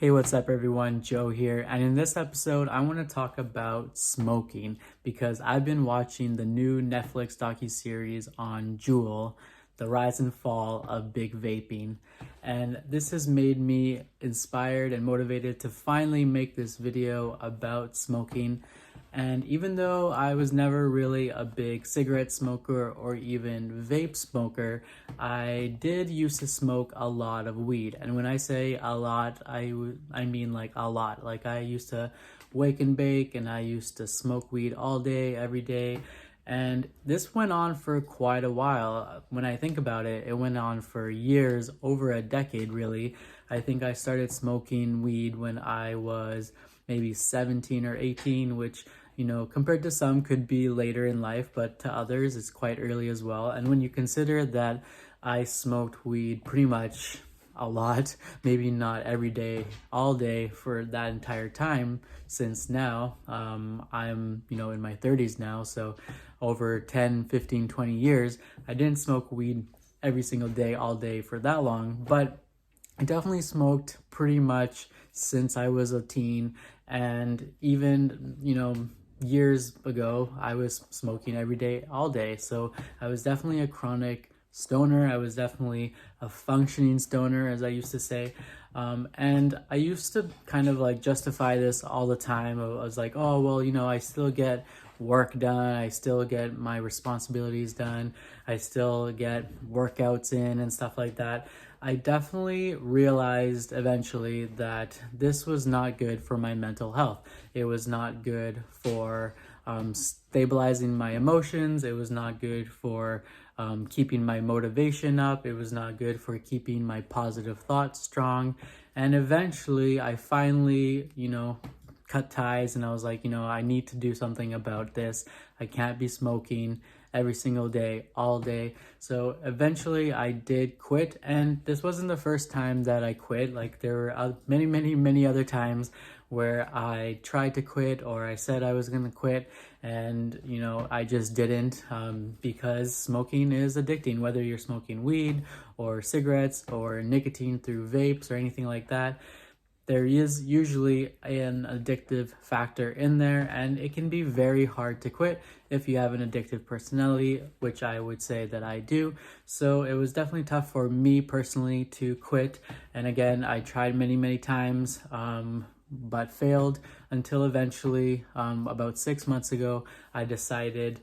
Hey, what's up everyone? Joe here, and in this episode I want to talk about smoking because I've been watching the new Netflix docuseries on JUUL, the rise and fall of big vaping, and this has made me inspired and motivated to finally make this video about smoking. And even though I was never really a big cigarette smoker or even vape smoker, I did used to smoke a lot of weed. And when I say a lot, I mean like a lot. Like I used to wake and bake and I used to smoke weed all day, every day. And this went on for quite a while. When I think about it, it went on for years, over a decade really. I think I started smoking weed when I was maybe 17 or 18, which compared to some could be later in life, but to others it's quite early as well. And when you consider that I smoked weed pretty much a lot, maybe not every day, all day for that entire time, since now I'm, in my 30s now, so over 10, 15, 20 years, I didn't smoke weed every single day, all day for that long, but I definitely smoked pretty much since I was a teen. And even, years ago, I was smoking every day, all day. So I was definitely a chronic stoner. I was definitely a functioning stoner, as I used to say. And I used to kind of like justify this all the time. I was like, oh, well, I still get work done. I still get my responsibilities done. I still get workouts in and stuff like that. I definitely realized eventually that this was not good for my mental health. It was not good for stabilizing my emotions. It was not good for keeping my motivation up. It was not good for keeping my positive thoughts strong. And eventually I finally, cut ties and I was like, I need to do something about this. I can't be smoking every single day, all day. So eventually I did quit, and this wasn't the first time that I quit. Like there were many other times where I tried to quit or I said I was gonna quit and I just didn't, because smoking is addicting, whether you're smoking weed or cigarettes or nicotine through vapes or anything like that. There is usually an addictive factor in there, and it can be very hard to quit if you have an addictive personality, which I would say that I do. So it was definitely tough for me personally to quit. And again, I tried many times, but failed until eventually, about 6 months ago, I decided,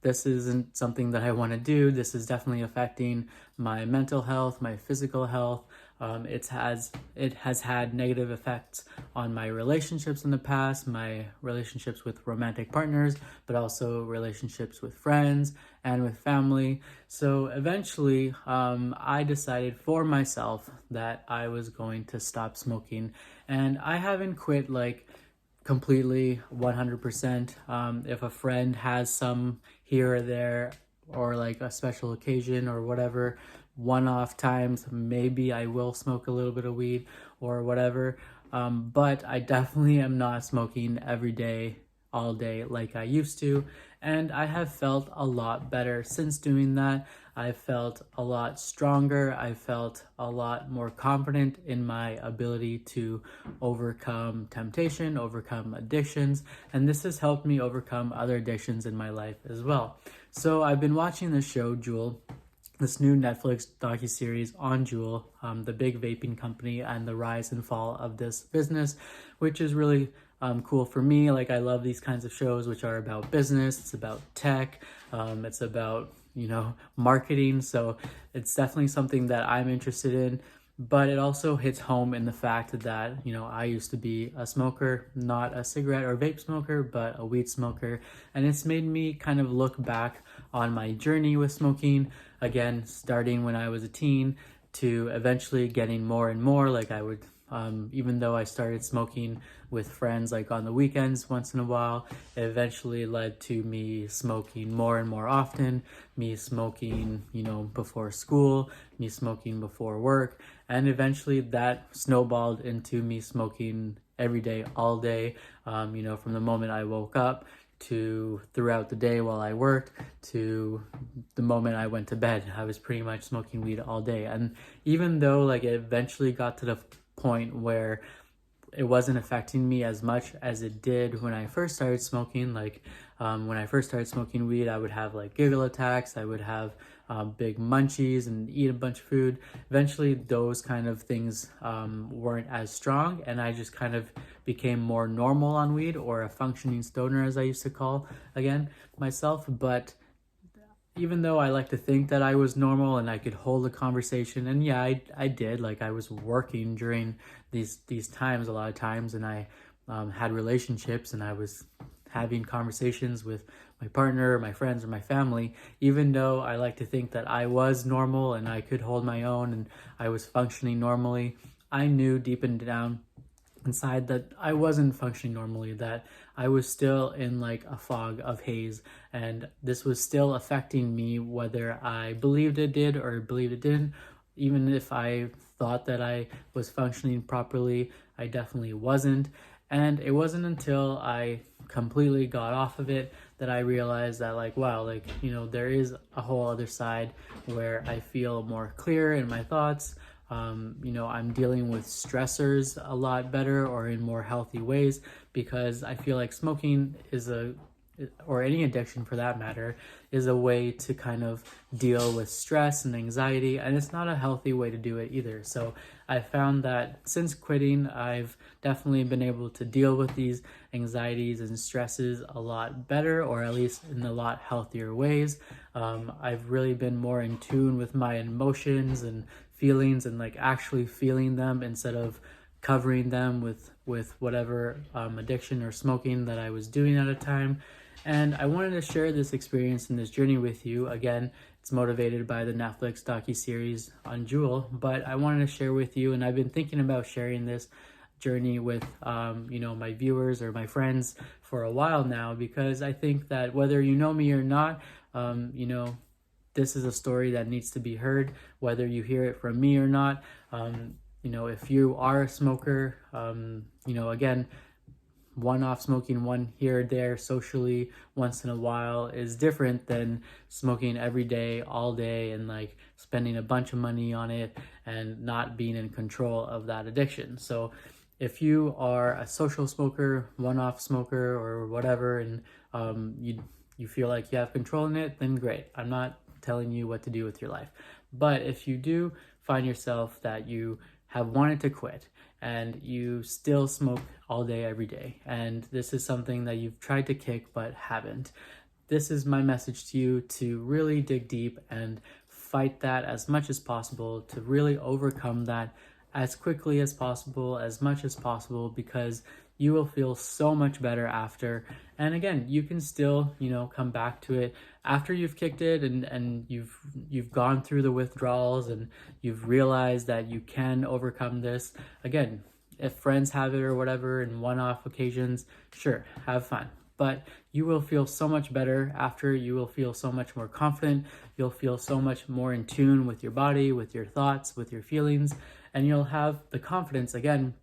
this isn't something that I want to do. This is definitely affecting my mental health, my physical health. It has had negative effects on my relationships in the past, my relationships with romantic partners, but also relationships with friends and with family. So eventually, I decided for myself that I was going to stop smoking, and I haven't quit like completely 100%. If a friend has some here or there, or like a special occasion or whatever, one-off times, maybe I will smoke a little bit of weed or whatever. But I definitely am not smoking every day, all day like I used to. And I have felt a lot better since doing that. I felt a lot stronger. I felt a lot more confident in my ability to overcome temptation, overcome addictions, and this has helped me overcome other addictions in my life as well. So I've been watching this show, JUUL, this new Netflix docuseries on JUUL, the big vaping company, and the rise and fall of this business, which is really cool for me. Like I love these kinds of shows which are about business, it's about tech, it's about marketing. So it's definitely something that I'm interested in. But it also hits home in the fact that, I used to be a smoker, not a cigarette or vape smoker, but a weed smoker. And it's made me kind of look back on my journey with smoking, again, starting when I was a teen to eventually getting more and more. Like I would, even though I started smoking with friends like on the weekends once in a while, it eventually led to me smoking more and more often, me smoking, before school, me smoking before work, and eventually that snowballed into me smoking every day, all day, from the moment I woke up to throughout the day while I worked to the moment I went to bed. I was pretty much smoking weed all day. And even though like it eventually got to the point where it wasn't affecting me as much as it did when I first started smoking. Like when I first started smoking weed, I would have like giggle attacks. I would have big munchies and eat a bunch of food. Eventually, those kind of things weren't as strong, and I just kind of became more normal on weed, or a functioning stoner, as I used to call again myself. But even though I like to think that I was normal and I could hold a conversation, and yeah, I did. Like I was working during these times a lot of times, and I had relationships, and I was having conversations with my partner, my friends, or my family. Even though I like to think that I was normal and I could hold my own and I was functioning normally, I knew deep and down inside that I wasn't functioning normally, that I was still in like a fog of haze, and this was still affecting me whether I believed it did or believed it didn't. Even if I thought that I was functioning properly, I definitely wasn't. And it wasn't until I completely got off of it that I realized that, like, wow, like, you know, there is a whole other side where I feel more clear in my thoughts. You know, I'm dealing with stressors a lot better, or in more healthy ways, because I feel like smoking is or any addiction for that matter, is a way to kind of deal with stress and anxiety, and it's not a healthy way to do it either. So I found that since quitting, I've definitely been able to deal with these anxieties and stresses a lot better, or at least in a lot healthier ways. I've really been more in tune with my emotions and feelings, and like actually feeling them instead of covering them with whatever addiction or smoking that I was doing at a time. And I wanted to share this experience and this journey with you. Again, it's motivated by the Netflix docuseries on JUUL, but I wanted to share with you, and I've been thinking about sharing this journey with you know, my viewers or my friends for a while now, because I think that whether you know me or not, you know, this is a story that needs to be heard, whether you hear it from me or not. You know, if you are a smoker, you know, again, one-off smoking one here or there socially once in a while is different than smoking every day, all day, and like spending a bunch of money on it and not being in control of that addiction. So if you are a social smoker, one-off smoker, or whatever, and you feel like you have control in it, then great. I'm not telling you what to do with your life. But if you do find yourself that you have wanted to quit and you still smoke all day, every day, and this is something that you've tried to kick but haven't, this is my message to you, to really dig deep and fight that as much as possible, to really overcome that as quickly as possible, as much as possible, because you will feel so much better after. And again, you can still, you know, come back to it after you've kicked it, and you've gone through the withdrawals, and you've realized that you can overcome this. Again, if friends have it or whatever in one-off occasions, sure, have fun. But you will feel so much better after. You will feel so much more confident. You'll feel so much more in tune with your body, with your thoughts, with your feelings, and you'll have the confidence, again,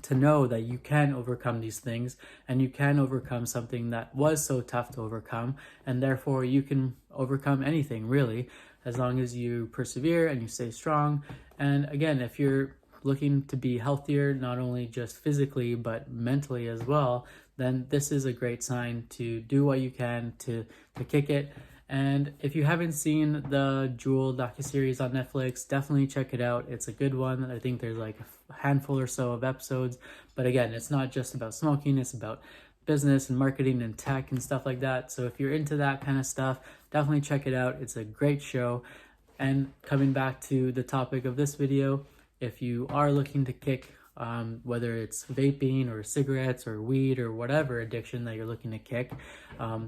to know that you can overcome these things, and you can overcome something that was so tough to overcome, and therefore you can overcome anything, really, as long as you persevere and you stay strong. And again, if you're looking to be healthier, not only just physically but mentally as well, then this is a great sign to do what you can to kick it. And if you haven't seen the JUUL docuseries on Netflix, definitely check it out. It's a good one. I think there's like a handful or so of episodes. But again, it's not just about smoking, it's about business and marketing and tech and stuff like that. So if you're into that kind of stuff, definitely check it out. It's a great show. And coming back to the topic of this video, if you are looking to kick, whether it's vaping or cigarettes or weed or whatever addiction that you're looking to kick,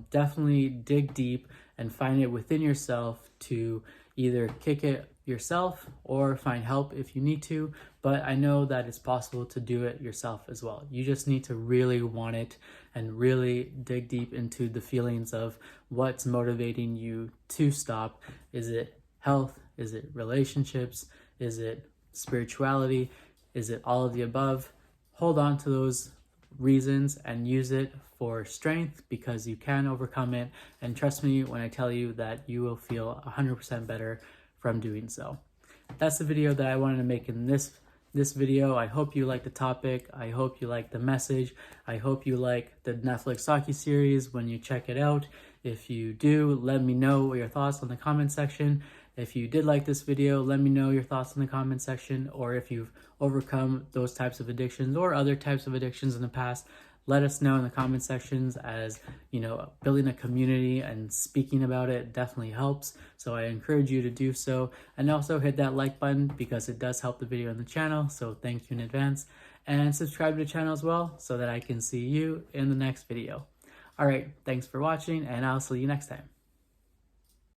definitely dig deep and find it within yourself to either kick it yourself or find help if you need to. But I know that it's possible to do it yourself as well. You just need to really want it and really dig deep into the feelings of what's motivating you to stop. Is it health? Is it relationships? Is it spirituality? Is it all of the above? Hold on to those reasons and use it for strength, because you can overcome it. And trust me when I tell you that you will feel 100% better from doing so. That's the video that I wanted to make in this this video. I hope you like the topic. I hope you like the message. I hope you like the Netflix docuseries when you check it out. If you do, let me know your thoughts on the comment section. If you did like this video, let me know your thoughts in the comment section, or if you've overcome those types of addictions or other types of addictions in the past, let us know in the comment sections. As you know, building a community and speaking about it definitely helps. So I encourage you to do so, and also hit that like button because it does help the video and the channel. So thank you in advance, and subscribe to the channel as well so that I can see you in the next video. All right, thanks for watching, and I'll see you next time.